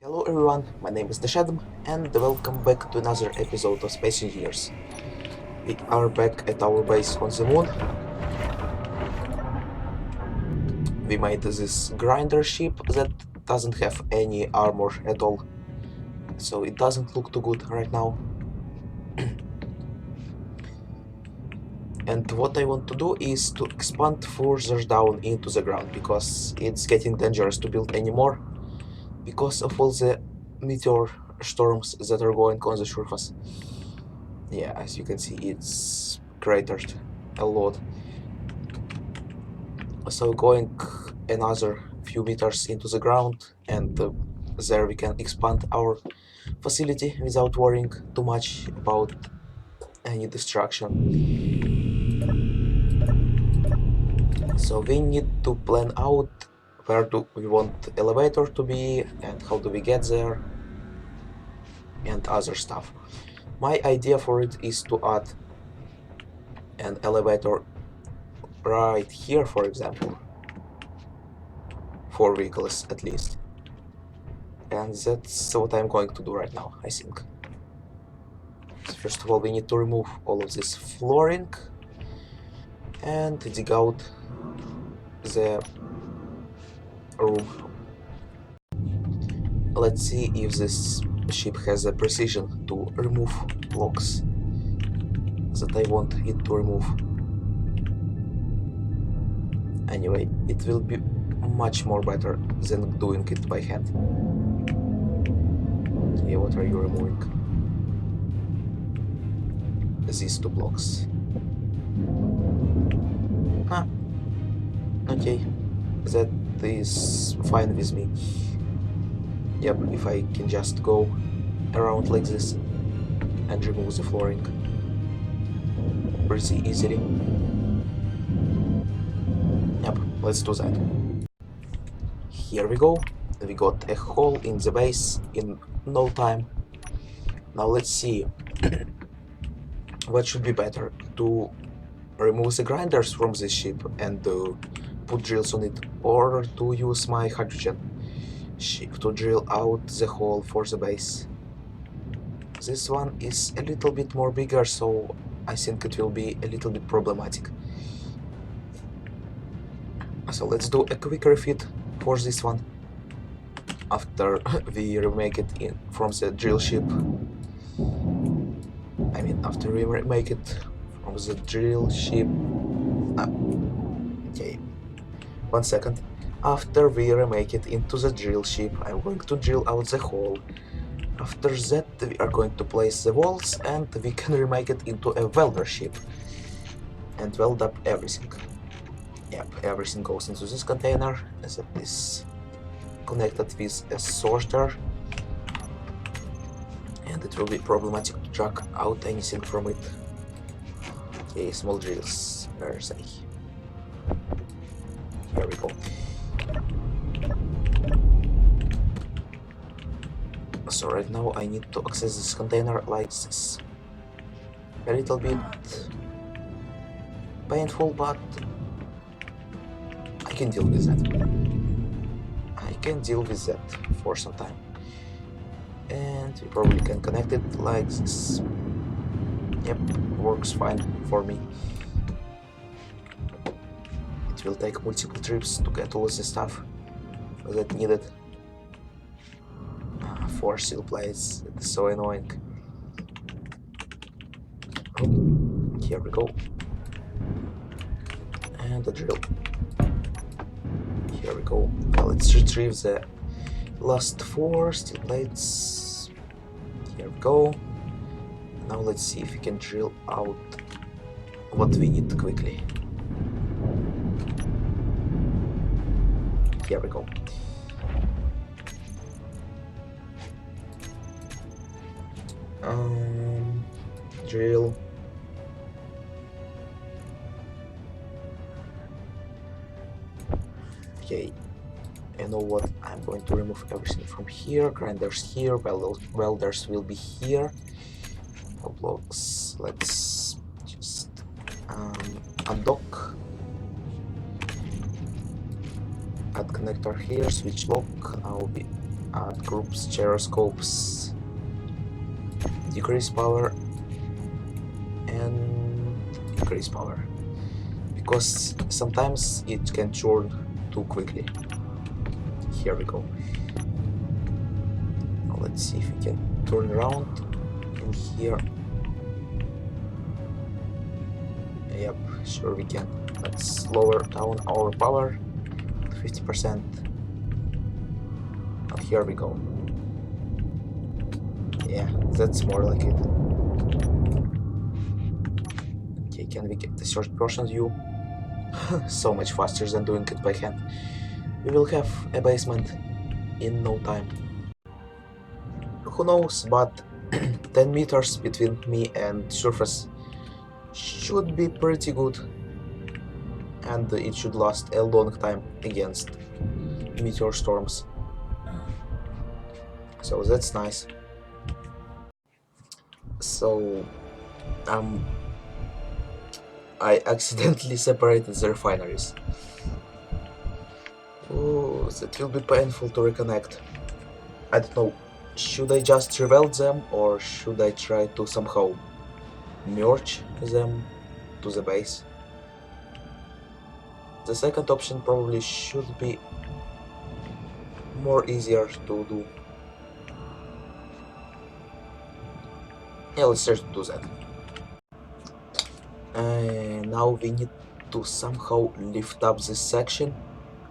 Hello everyone, my name is Deshadm and welcome back to another episode of Space Engineers. We are back at our base on the moon. We made this grinder ship that doesn't have any armor at all, so it doesn't look too good right now. And what I want to do is to expand further down into the ground, because it's getting dangerous to build anymore because of all the meteor storms that are going on the surface. Yeah, as you can see, it's cratered a lot. So going another few meters into the ground, and there we can expand our facility without worrying too much about any destruction. So we need to plan out where do we want the elevator to be and how do we get there and other stuff. My idea for it is to add an elevator right here, for example, for vehicles at least. And that's what I'm going to do right now, I think. So first of all, we need to remove all of this flooring and dig out the room. Let's see if this ship has the precision to remove blocks that I want it to remove. Anyway, it will be much more better than doing it by hand. Okay, what are you removing? These two blocks. Huh. Okay, that is fine with me. Yep, if I can just go around like this and remove the flooring pretty easily. Yep, let's do that. Here we go. We got a hole in the base in no time. Now let's see what should be better, to remove the grinders from this ship and put drills on it, or to use my hydrogen ship to drill out the hole for the base. This one is a little bit more bigger, so I think it will be a little bit problematic. So let's do a quick refit for this one after we remake it from the drill ship. I mean, after we remake it from the drill ship. Okay, 1 second. After we remake it into the drill ship, I'm going to drill out the hole. After that, we are going to place the walls, and we can remake it into a welder ship and weld up everything. Yep, everything goes into this container as it is connected with a sorter, and it will be problematic to drag out anything from it. Okay, small drills, where are they? Here we go. So right now I need to access this container like this. A little bit painful, but I can deal with that. I can deal with that for some time. And we probably can connect it like this. Yep, works fine for me. It will take multiple trips to get all the stuff that needed. 4 steel plates, it's so annoying. Oh, here we go. And the drill. Here we go. Now let's retrieve the last 4 steel plates. Here we go. Now let's see if we can drill out what we need quickly. Here we go. Drill. Okay, I know what I'm going to remove everything from here. Grinders here, welders will be here. No blocks. Let's just undock. Add connector here, switch lock. Now we Add groups, gyroscopes, decrease power, and increase power. Because sometimes it can churn too quickly. Here we go. Now let's see if we can turn around in here. Yep, sure we can. Let's lower down our power to 50%. Now here we go. Yeah, that's more like it. Okay, can we get the third person view? So much faster than doing it by hand. We will have a basement in no time. Who knows, but 10 meters between me and surface should be pretty good, and it should last a long time against meteor storms. So that's nice. So I accidentally separated the refineries. Oh, that will be painful to reconnect. I don't know, should I just rebuild them or should I try to somehow merge them to the base? The second option probably should be more easier to do. Yeah, let's try to do that. Now we need to somehow lift up this section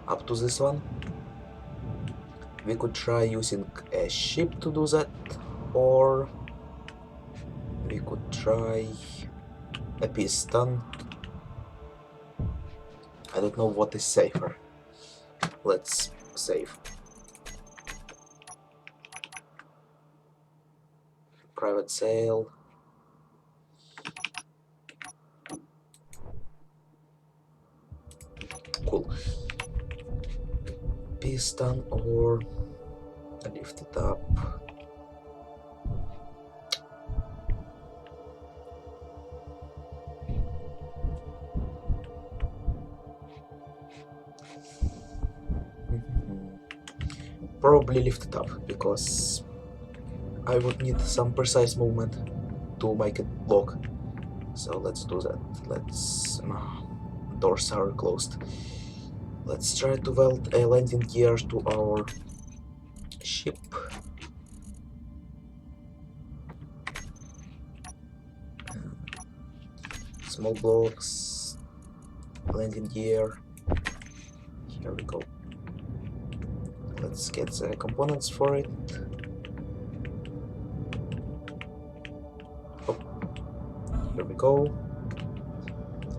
up to this one. We could try using a ship to do that, or we could try a piston. I don't know what is safer. Let's save. Private sale. Cool. Piston or lift it up. Probably lift it up because I would need some precise movement to make it lock. So let's do that. Let's doors are closed. Let's try to weld a landing gear to our ship. Small blocks, landing gear. Here we go. Let's get the components for it. Oh, here we go.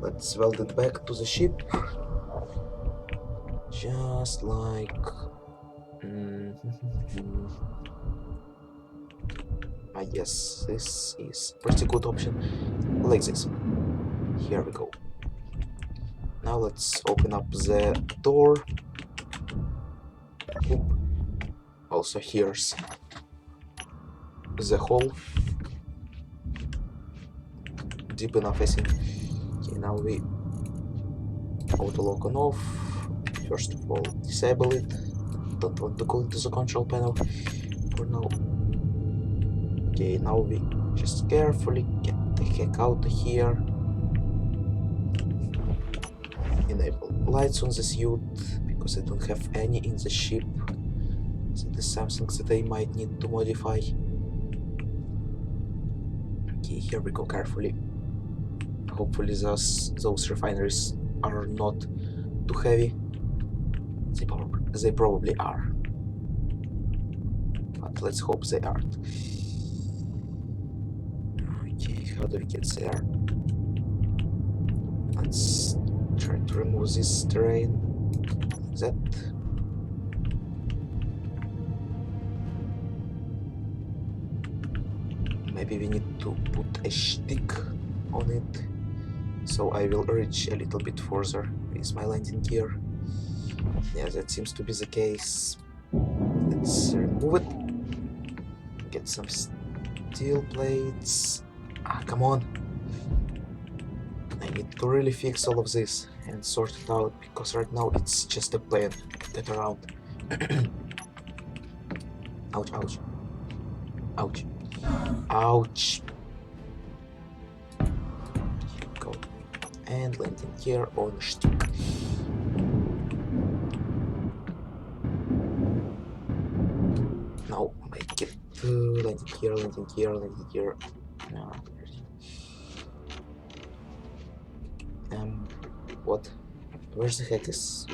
Let's weld it back to the ship. Just like... I guess this is a pretty good option. Like this. Here we go. Now let's open up the door. Oop. Also here's the hole. Deep enough, I think. Okay, now we auto lock on off. First of all, disable it. Don't want to go into the control panel for now. Okay, now we just carefully get the heck out of here. Enable lights on the suit because I don't have any in the ship. So this is something that I might need to modify. Okay, here we go carefully. Hopefully those refineries are not too heavy. They probably are. But let's hope they aren't. Okay, how do we get there? Let's try to remove this terrain. That. Maybe we need to put a stick on it, so I will reach a little bit further with my landing gear. Yeah, that seems to be the case. Let's remove it. Get some steel plates. Ah, come on. I need to really fix all of this and sort it out, because right now it's just a plane. Get around. Ouch, ouch. Ouch. Ouch. Here we go. And landing here on stick. Now make it landing here, landing here, landing here. No. What? Where's the heck is?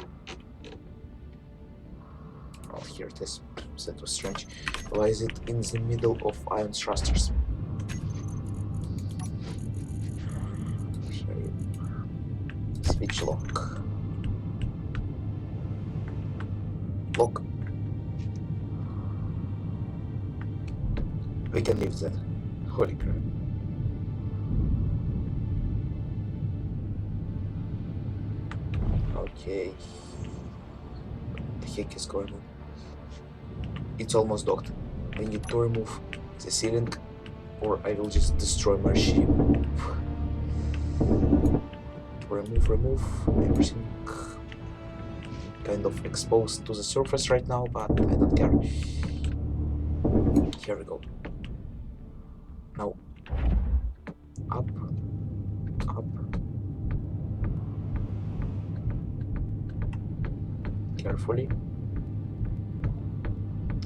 Oh, here it is. That was strange. Why is it in the middle of iron thrusters? Here, switch lock. Lock. We can leave that. Holy crap. Okay. What the heck is going on? It's almost docked. I need to remove the ceiling or I will just destroy my ship. Remove everything. Kind of exposed to the surface right now, but I don't care. Here we go. Now, up, up. Carefully.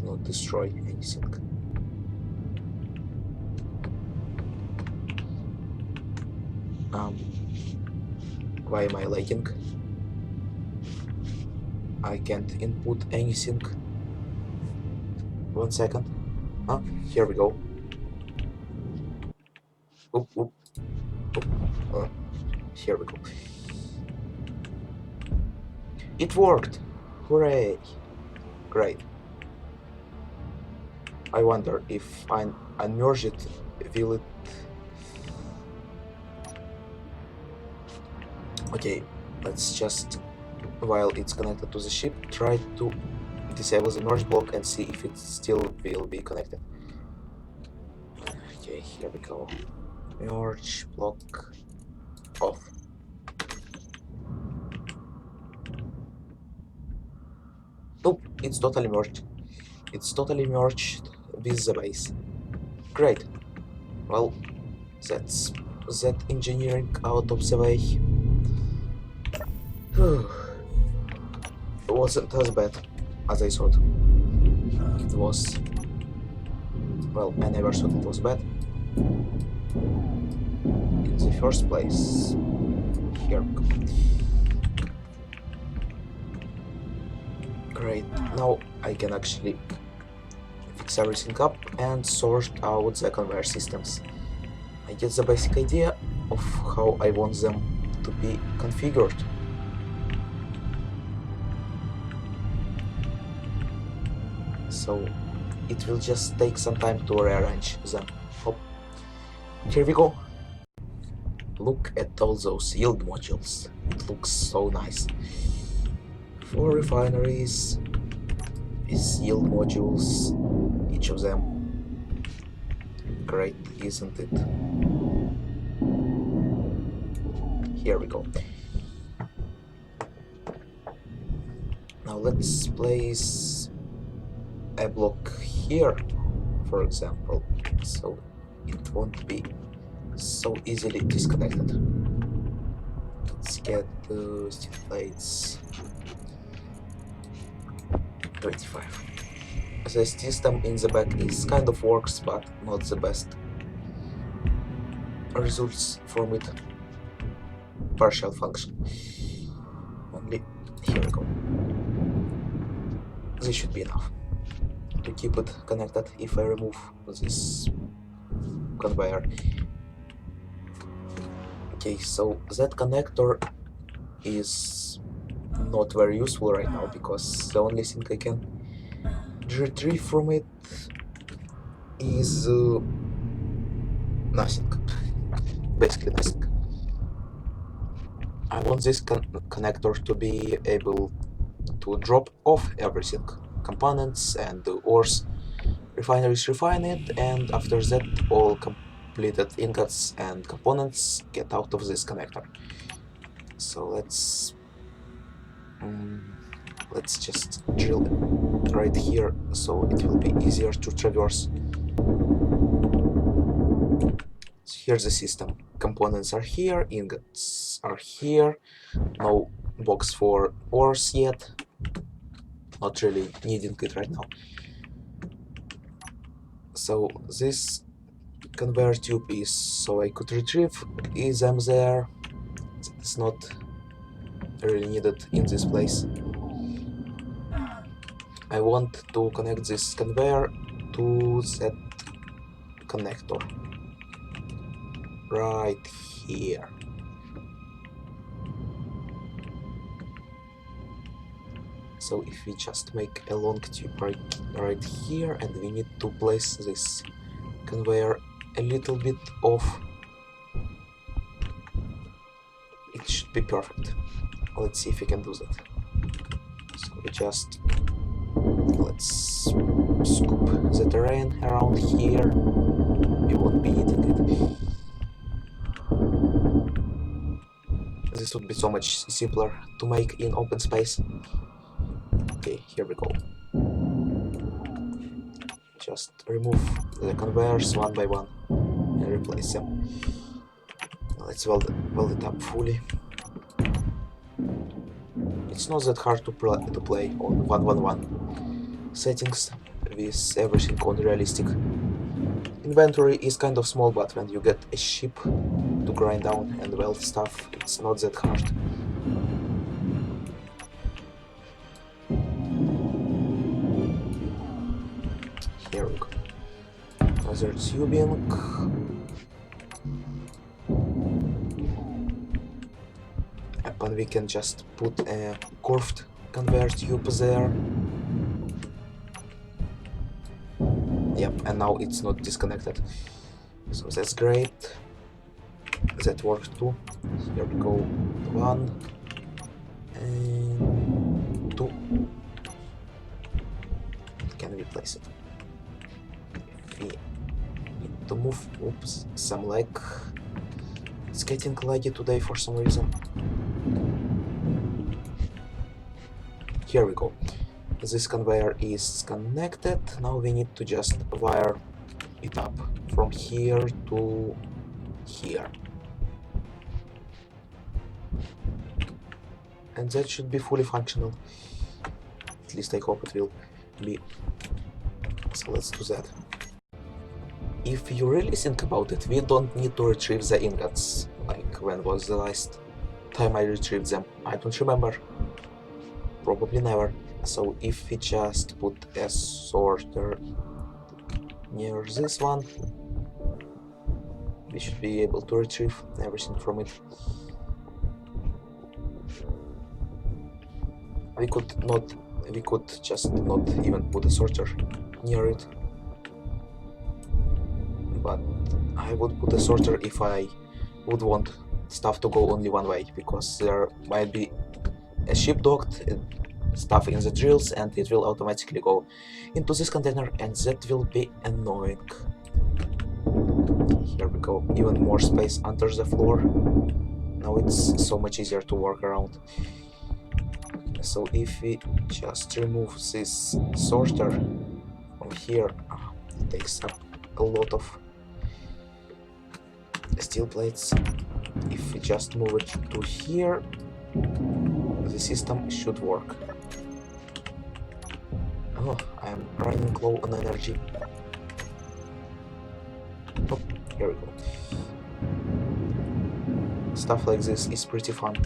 Not destroy anything. Why am I lagging? I can't input anything. 1 second. Ah, here we go. Oop, oop, oop. Here we go. It worked! Hooray! Great. I wonder if I unmerge it, will it... Okay, let's just, while it's connected to the ship, try to disable the merge block and see if it still will be connected. Okay, here we go. Merge block off. Nope, it's totally merged. It's totally merged with the base. Great. Well, that's that engineering out of the way. It wasn't as bad as I thought. It was... Well, I never thought it was bad. In the first place. Here we go. Great, now I can actually fix everything up and sort out the conveyor systems. I get the basic idea of how I want them to be configured. So it will just take some time to rearrange them. Oh, here we go. Look at all those yield modules. It looks so nice. 4 refineries, is yield modules, each of them. Great, isn't it? Here we go. Now let's place a block here, for example, so it won't be so easily disconnected. Let's get the steel plates. 25. The system in the back is kind of works, but not the best results from it. Partial function. Only here we go. This should be enough to keep it connected if I remove this conveyor. Okay, so that connector is not very useful right now because the only thing I can retrieve from it is nothing. Basically nothing. I want this connector to be able to drop off everything. Components and the ores. Refineries refine it, and after that all completed ingots and components get out of this connector. So let's let's just drill right here so it will be easier to traverse. So here's the system. Components are here, ingots are here, no box for ores yet, not really needing it right now. So this conveyor tube is so I could retrieve them there. It's not really needed in this place. I want to connect this conveyor to that connector right here. So if we just make a long tube right here, and we need to place this conveyor a little bit off, it should be perfect. Let's see if we can do that. So we just let's scoop the terrain around here. We won't be needing it. This would be so much simpler to make in open space. Okay, here we go. Just remove the conveyors one by one and replace them. Let's weld it up fully. It's not that hard to play on 111 settings with everything on realistic. Inventory is kind of small, but when you get a ship to grind down and weld stuff, it's not that hard. Here we go. Another tubing. And we can just put a curved conveyor tube there. Yep, and now it's not disconnected. So that's great. That works too. Here we go. 1 and 2. Can we place it? We need to move. Oops, some lag. It's getting laggy today for some reason. Here we go. This conveyor is connected. Now we need to just wire it up from here to here. And that should be fully functional. At least I hope it will be. So let's do that. If you really think about it, we don't need to retrieve the ingots. Like, when was the last time I retrieved them? I don't remember. Probably never. So if we just put a sorter near this one, we should be able to retrieve everything from it. We could just not even put a sorter near it. But I would put a sorter if I would want stuff to go only one way, because there might be a ship docked, stuff in the drills, and it will automatically go into this container, and that will be annoying. Here we go, even more space under the floor. Now it's so much easier to work around. So if we just remove this sorter from here, it takes up a lot of steel plates. If we just move it to here, the system should work. Oh, I'm running low on energy. Oh, here we go. Stuff like this is pretty fun.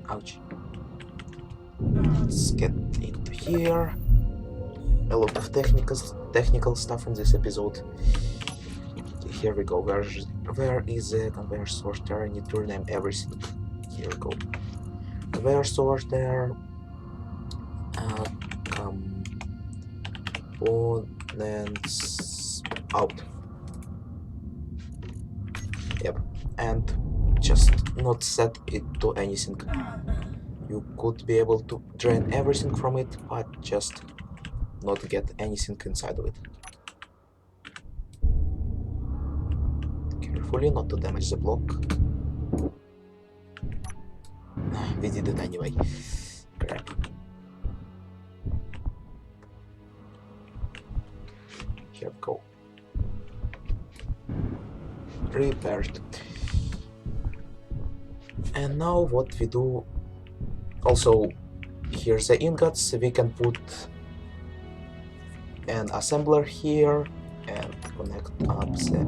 Ouch. Let's get into here. A lot of technical stuff in this episode. Here we go. Where is the conveyor sorter? I need to rename everything. Here we go. Conveyor sorter. Components out. Yep. And just not set it to anything. You could be able to drain everything from it, but just not get anything inside of it. Carefully not to damage the block. we did it anyway. Crap. Here we go. Repaired. And now what we do, also here's the ingots. We can put an assembler here and connect up the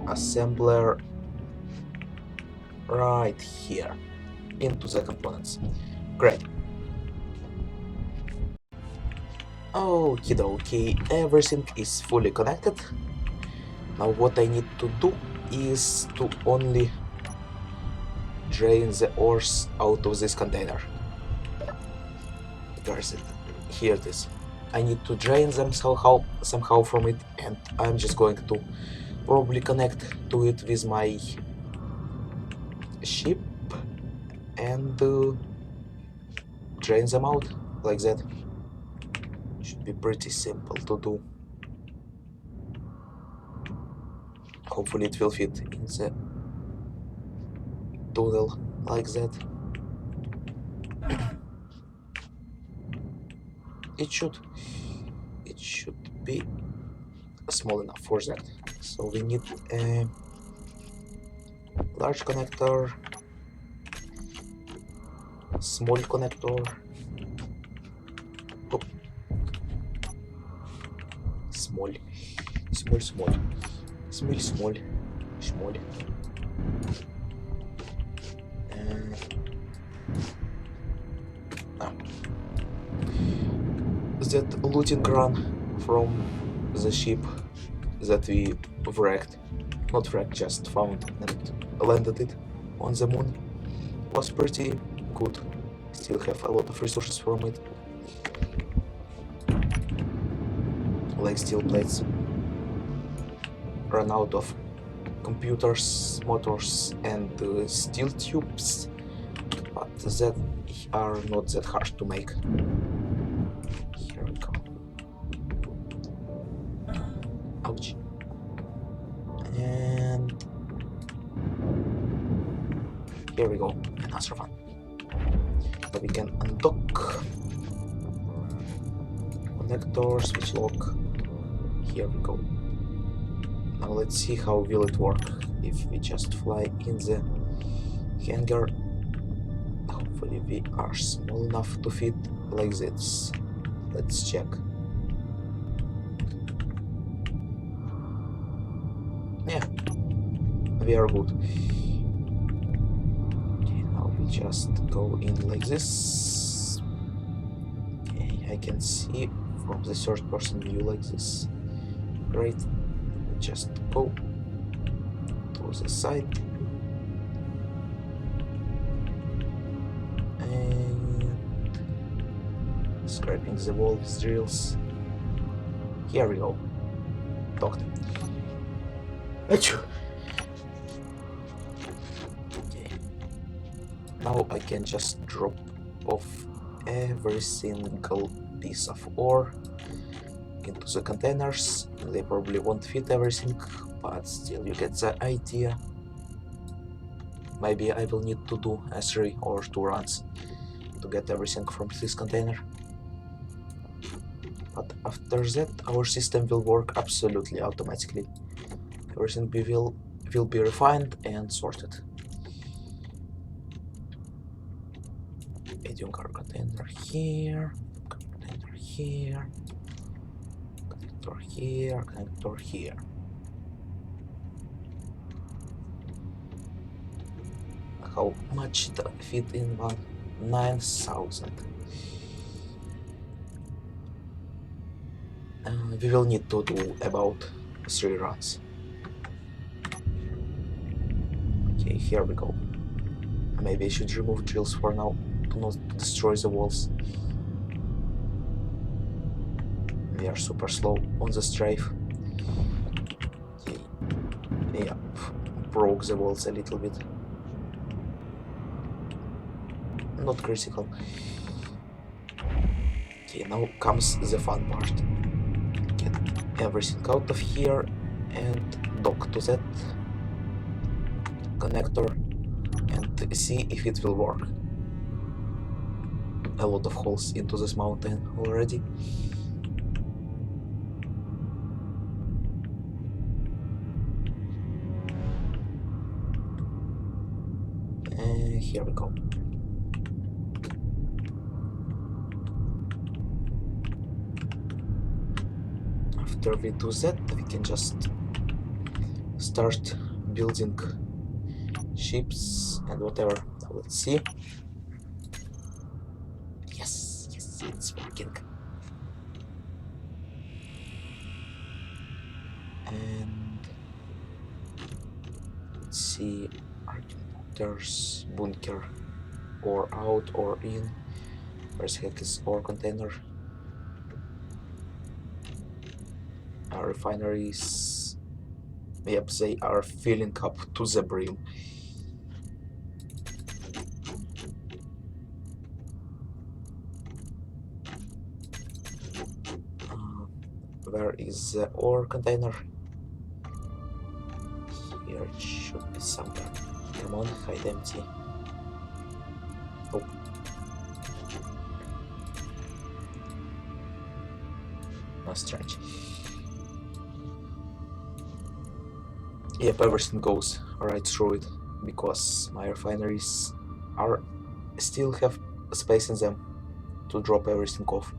assembler right here into the components. Great. Okie dokie, everything is fully connected. Now what I need to do is to only drain the ores out of this container. Where is it? Here it is. I need to drain them somehow from it, and I'm just going to probably connect to it with my ship and drain them out like that. Should be pretty simple to do. Hopefully it will fit in the tunnel like that. It should be small enough for that. So we need a large connector, small connector, oh. small, that looting run from the ship that we wrecked, not wrecked, just found and landed it on the moon, was pretty good. Still have a lot of resources from it, like steel plates. Run out of computers, motors and steel tubes, but that are not that hard to make. Here we go. Ouch. And here we go, another one. So we can undock connector, switch lock. Here we go. Now let's see how will it work if we just fly in the hangar. Hopefully we are small enough to fit like this. Let's check. Yeah, we are good. Okay, now we just go in like this. Okay, I can see from the third person view like this. Great. Just go to the side and scraping the wall with drills. Here we go. Docked. Achoo. Okay. Now I can just drop off every single piece of ore into the containers. They probably won't fit everything, but still you get the idea. Maybe I will need to do a 3 or 2 runs to get everything from this container. But after that our system will work absolutely automatically. Everything will be refined and sorted. Medium car container here, container here, connector here, connector here. How much does fit in one? 9,000. We will need to do about 3 runs. Okay, here we go. Maybe I should remove drills for now to not destroy the walls. We are super slow on the strafe. Okay. Yeah, broke the walls a little bit. Not critical. Okay, now comes the fun part. Get everything out of here and dock to that connector and see if it will work. A lot of holes into this mountain already. Here we go. After we do that, we can just start building ships and whatever. Now let's see. Yes, it's working. And let's see, there's bunker or out or in. Where's heck is ore container? Our refineries, yep, they are filling up to the brim. Where is the ore container? Here it should be somewhere. Come on, hide empty. Oh. That's strange. Yep, everything goes right through it because my refineries are still have space in them to drop everything off.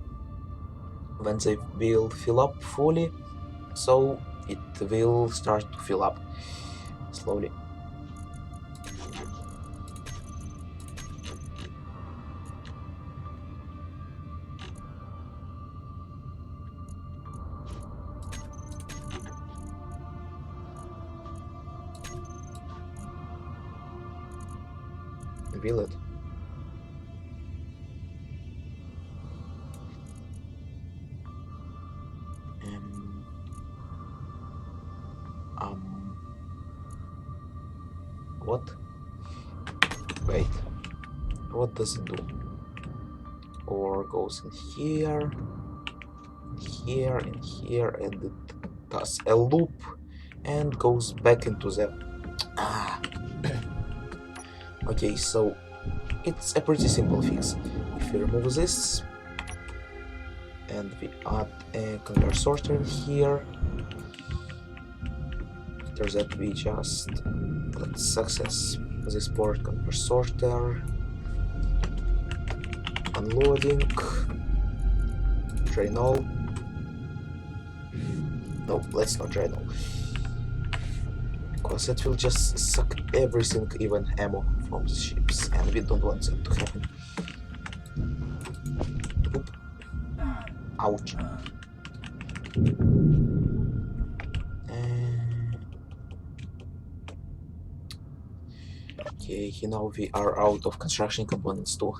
When they will fill up fully, so it will start to fill up slowly. Will it? What? Wait. What does it do? Or goes in here, here, and here, and it does a loop and goes back into the... Ah. Okay, so it's a pretty simple fix. If we remove this and we add a conveyor sorter in here, after that we just let's access this port conveyor sorter, unloading, drain all. No, let's not drain all, because it will just suck everything, even ammo from the ships, and we don't want that to happen. Oop. Ouch. Okay, now we are out of construction components too.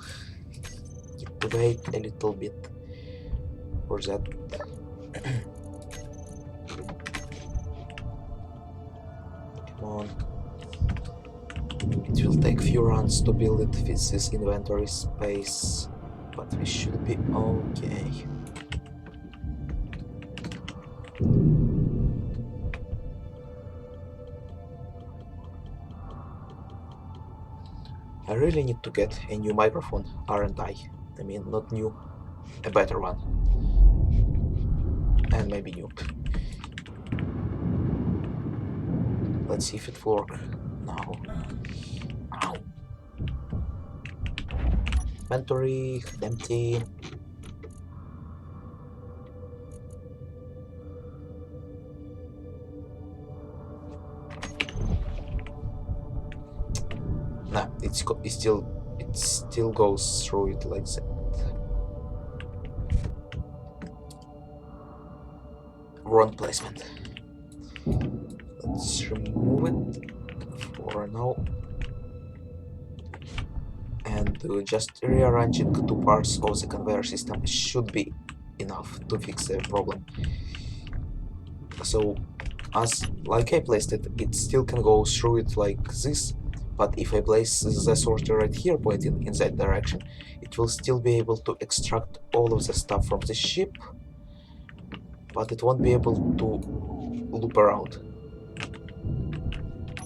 Need to wait a little bit for that. Come on. It will take few runs to build it with this inventory space, but we should be okay. I really need to get a new microphone, aren't I? I mean, not new, a better one. And maybe new. Let's see if it works. No. Ow. Inventory, empty. Nah, it still goes through it like that. Wrong placement. Let's remove it for now. And just rearranging two parts of the conveyor system should be enough to fix the problem. So, as like I placed it, it still can go through it like this, but if I place the sorter right here pointing in that direction, it will still be able to extract all of the stuff from the ship, but it won't be able to loop around.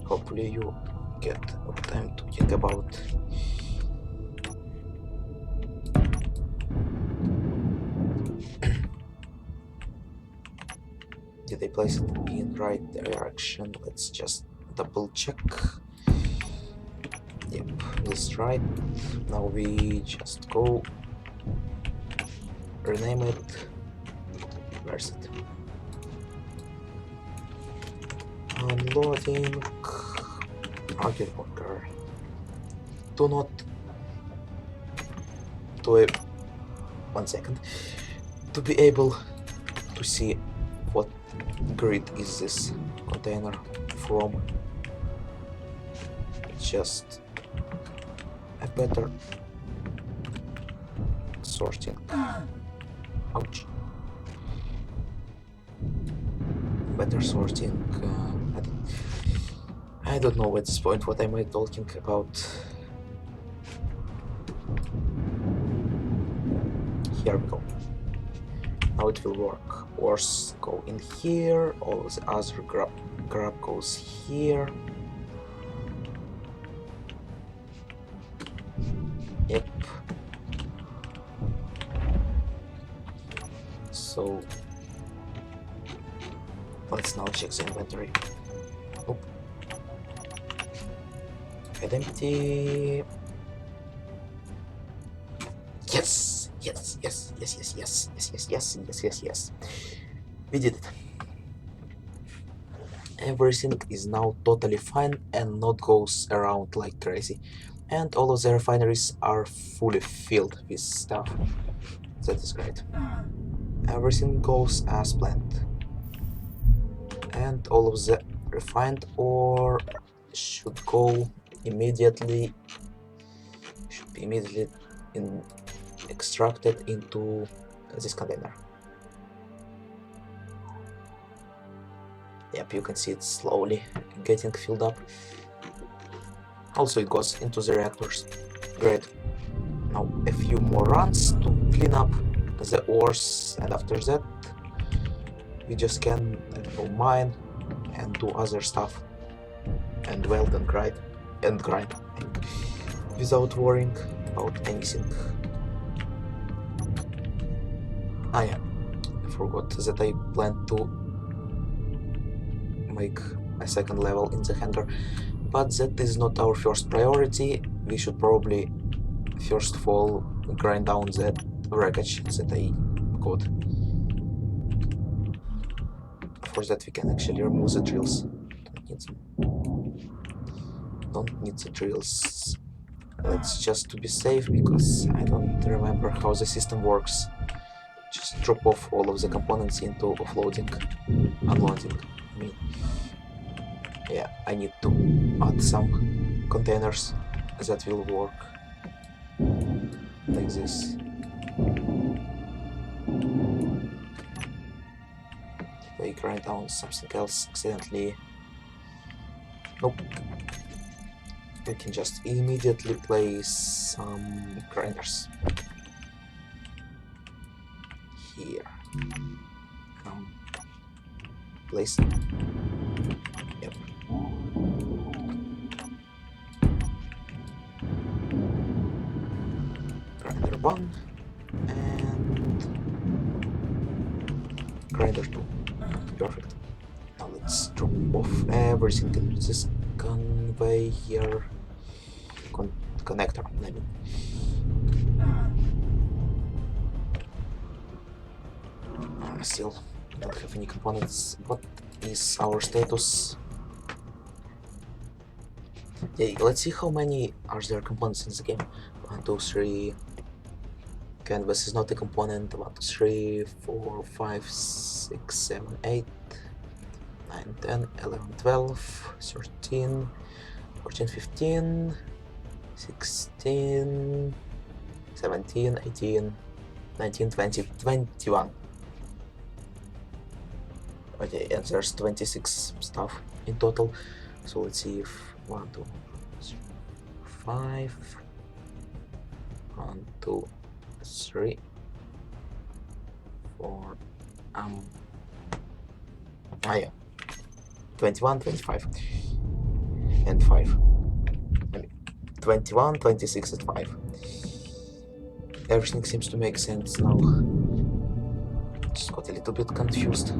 Hopefully you forget what I'm talking about. Did I place it in right direction? Let's just double check. Yep, this is right. Now we just go rename it. Where's it? Unloading target worker. Do not do it. 1 second. To be able to see what grid is this container from, just a better sorting. Ouch. Better sorting. I don't know at this point what am I talking about. Here we go. Now it will work. Ores go in here, all the other grab goes here. Yep. So let's now check the inventory. Nope. And empty. Yes, yes, yes, yes, yes, yes, yes, yes, yes, yes, yes, yes. We did it. Everything is now totally fine and not goes around like crazy. And all of the refineries are fully filled with stuff. That is great. Everything goes as planned. And all of the refined ore should go immediately, should be immediately extracted into this container. Yep, you can see it slowly getting filled up. Also, it goes into the reactors. Great. Now a few more runs to clean up the ores, and after that we just can mine and do other stuff and weld and grind without worrying about anything. Ah yeah, I forgot that I planned to make a second level in the hangar, but that is not our first priority. We should probably first of all grind down that wreckage that I got. For that we can actually remove the drills. Don't need the drills. Let's just to be safe, because I don't remember how the system works. Just drop off all of the components into offloading, unloading. I mean, yeah, I need to add some containers that will work like this. If I grind down something else accidentally, nope. We can just immediately place some grinders here. Place. Yep. Grinder 1 and grinder 2. Perfect. Now let's drop off everything in this conveyor connector. I mean. Still don't have any components. What is our status? Yeah, let's see how many are there components in the game. 1, 2, 3. Canvas is not a component. 1, 2, 3, 4, 5, 6, 7, 8, 9, 10, 11, 12, 13, 14, 15, 16, 17, 18, 19, 20, 21. Okay, and there's 26 stuff in total. So let's see if 1, 2, 3, 5, 1, 2, 3, 4, yeah, 21, 25, and 5. 21, 26 at 5. Everything seems to make sense now. Just got a little bit confused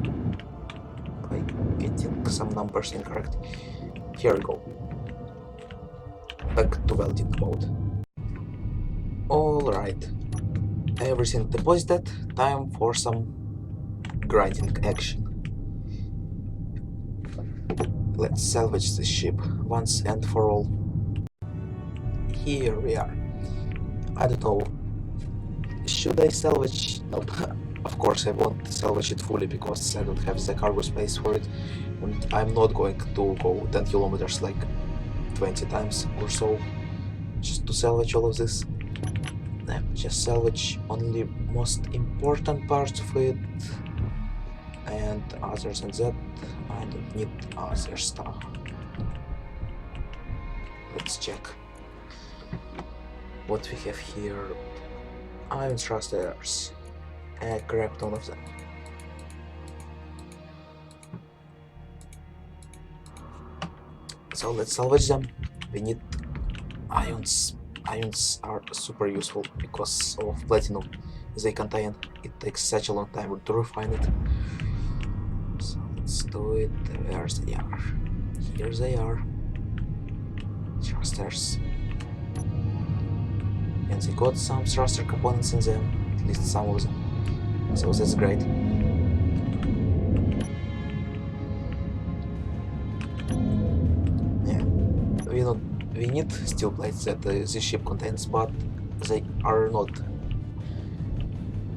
by getting some numbers incorrect. Here we go. Back to welding mode. Alright. Everything deposited. Time for some grinding action. Let's salvage this ship once and for all. Here we are. I don't know. Should I salvage? No. Of course I won't salvage it fully because I don't have the cargo space for it. And I'm not going to go 10 kilometers like 20 times or so just to salvage all of this. Just salvage only most important parts of it, and other than that I don't need other stuff. Let's check what we have here. Iron thrusters, a crap ton of them. So let's salvage them. We need ions. Ions are super useful because of platinum they contain. It takes such a long time to refine it. So let's do it. Where they are? Here they are. Thrusters. And they got some thruster components in them, at least some of them. So that's great. Yeah, we need steel plates that this ship contains, but they are not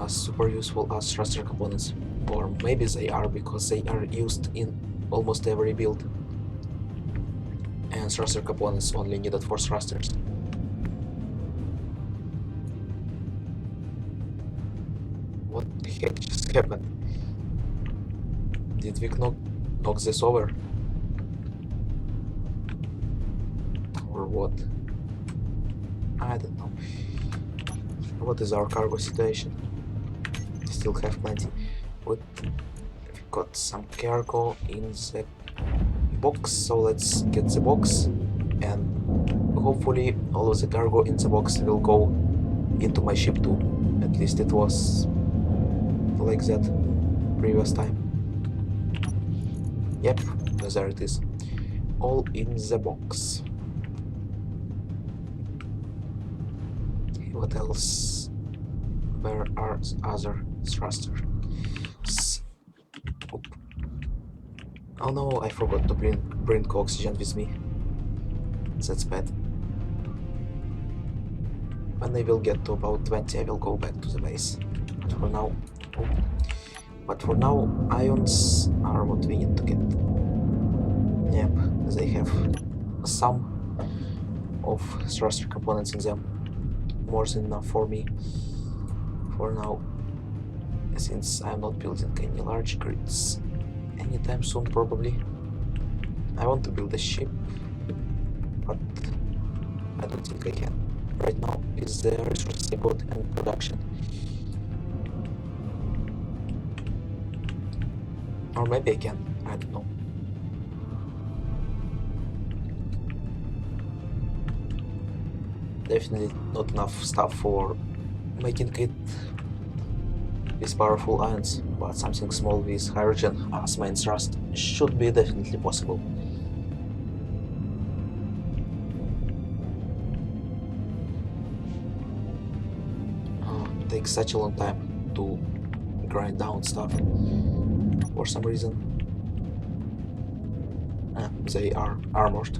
as super useful as thruster components. Or maybe they are because they are used in almost every build. And thruster components only needed for thrusters. What the heck just happened? Did we knock this over? Or what? I don't know. What is our cargo situation? Still have plenty. But we got some cargo in the box, so let's get the box, and hopefully all of the cargo in the box will go into my ship too. At least it was like that previous time. Yep, there it is. All in the box. What else? Where are other thrusters? Oh no, I forgot to bring oxygen with me. That's bad. When I will get to about 20, I will go back to the base. But for now, ions are what we need to get. Yep, they have some of thruster components in them. More than enough for me. For now, since I'm not building any large grids anytime soon, probably. I want to build a ship, but I don't think I can. Right now is the resources I got and production. Or maybe I can, I don't know. Definitely not enough stuff for making it with powerful ions, but something small with hydrogen as main thrust should be definitely possible. It takes such a long time to grind down stuff for some reason. They are armored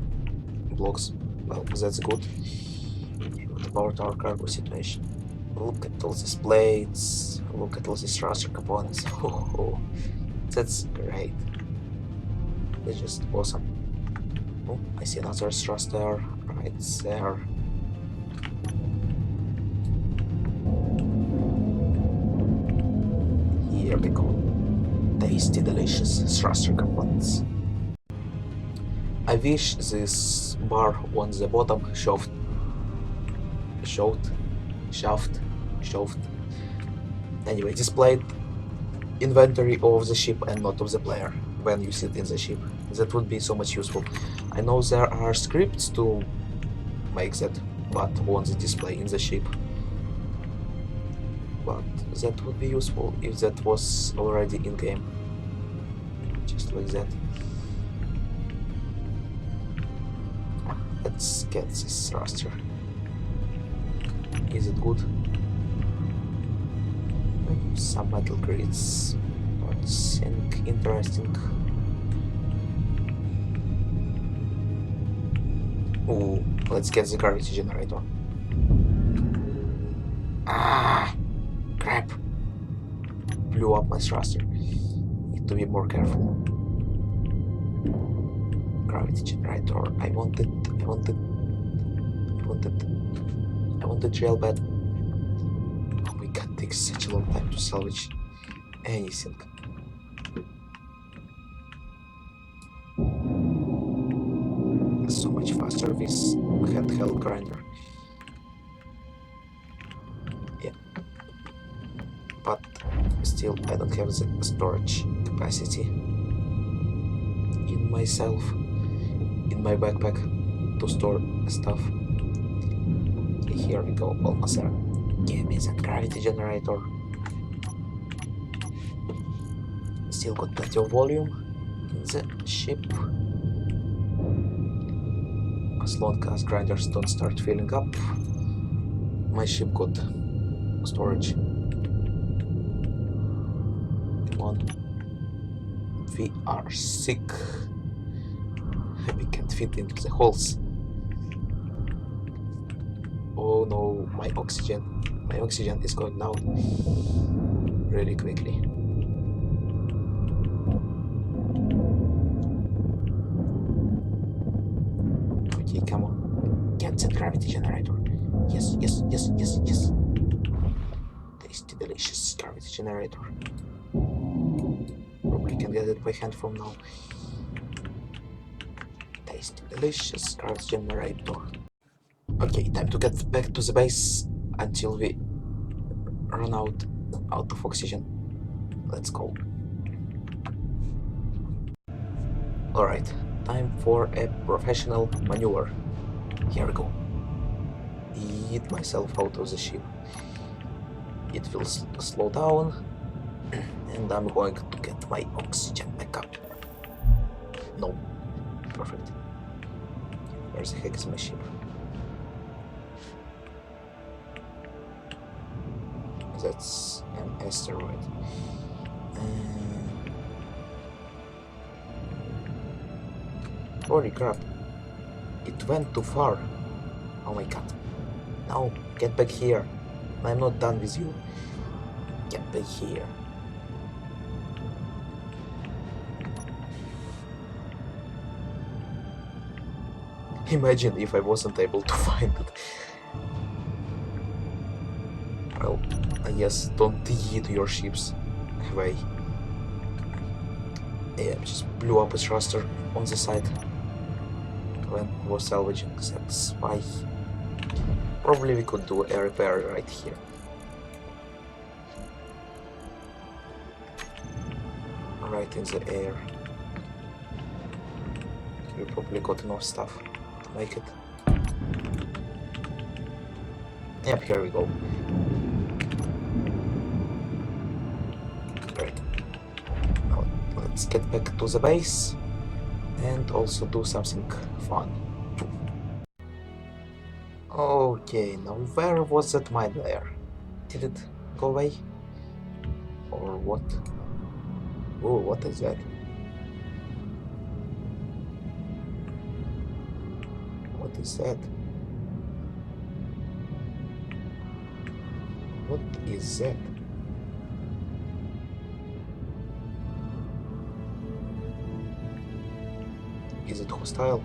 blocks. Well, that's good. What about our cargo situation? Look at all these plates, look at all these thruster components. Oh, that's great. They're just awesome. Oh, I see another thruster right there. Here we go. Tasty, delicious thruster components. I wish this bar on the bottom shoved. Anyway, displayed inventory of the ship and not of the player when you sit in the ship. That would be so much useful. I know there are scripts to make that but on the display in the ship. But that would be useful if that was already in game. Just like that. Let's get this thruster. Is it good? Some metal grids. Nothing interesting. Ooh, let's get the gravity generator. Ah! Crap! Blew up my thruster. Need to be more careful. Gravity generator. I want it real bad. Oh my god, it takes such a long time to salvage anything. So much faster with handheld grinder. Yeah. But still I don't have the storage capacity in myself, in my backpack, to store stuff. Okay, here we go, almost there. Give me that gravity generator. Still got plenty of volume in the ship. As long as grinders don't start filling up, my ship got storage. Come on. We are sick. We can't fit into the holes. Oh no, my oxygen. My oxygen is going down really quickly. Okay, come on. Get that gravity generator. Yes, yes, yes, yes, yes. Tasty, delicious gravity generator. Probably can get it by hand from now. Tasty, delicious gravity generator. Okay, time to get back to the base until we run out of oxygen. Let's go. Alright, time for a professional maneuver. Here we go. Eat myself out of the ship. It will slow down, and I'm going to get my oxygen back up. No. Perfect. Where the heck is my ship? That's an asteroid. Holy crap. It went too far. Oh my god. No, get back here. I'm not done with you. Get back here. Imagine if I wasn't able to find it. Well, I guess don't eat your ships away. Yeah, just blew up a thruster on the side when I was salvaging. That's why. Probably we could do a repair right here. Right in the air. We probably got enough stuff to make it. Yep, here we go. Great. Now let's get back to the base and also do something fun. Okay, now where was that mine layer? Did it go away? Or what? Oh, what is that? What is that? What is that? Is it hostile?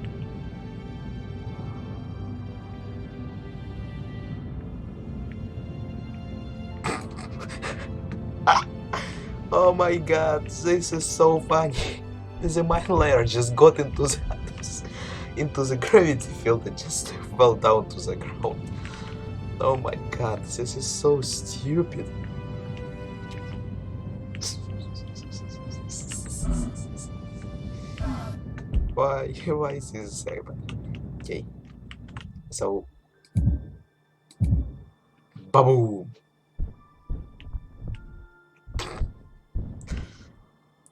Oh my god, this is so funny. The mine layer just got into the gravity field and just fell down to the ground. Oh my god, this is so stupid. Why is this happening? Okay, So, boom.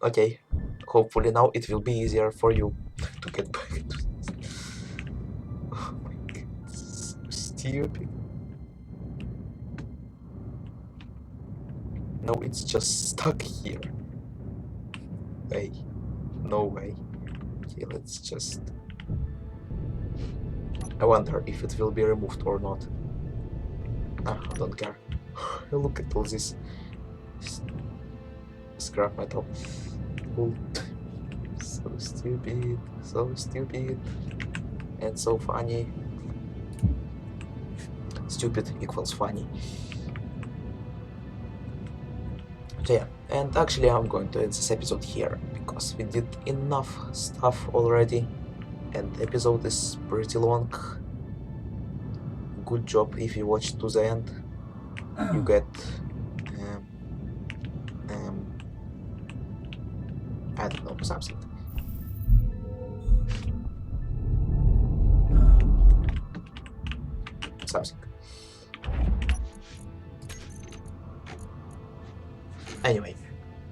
Okay, hopefully now it will be easier for you to get back to this. Oh my god, so stupid. No, it's just stuck here. Hey, no way. Okay, let's just... I wonder if it will be removed or not. Ah, I don't care. Look at all this scrap metal. Cool. So stupid, and so funny. Stupid equals funny. So yeah, and actually I'm going to end this episode here, because we did enough stuff already, and the episode is pretty long. Good job if you watch to the end. You get um, I don't know, something. Anyway,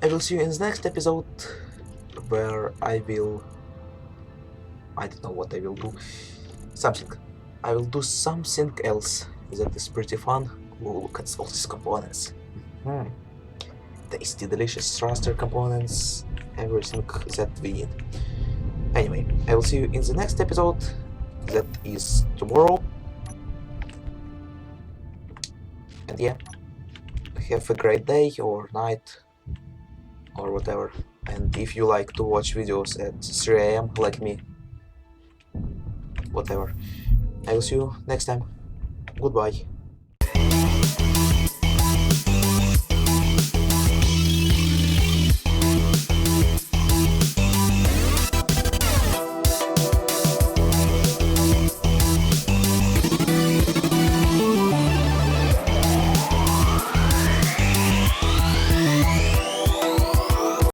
I will see you in the next episode, where I don't know what I will do. I will do something else that is pretty fun. Ooh, look at all these components. Tasty, delicious raster components, everything that we need. Anyway, I will see you in the next episode, that is tomorrow. And yeah, have a great day or night or whatever. And if you like to watch videos at 3 AM like me, whatever. I will see you next time. Goodbye.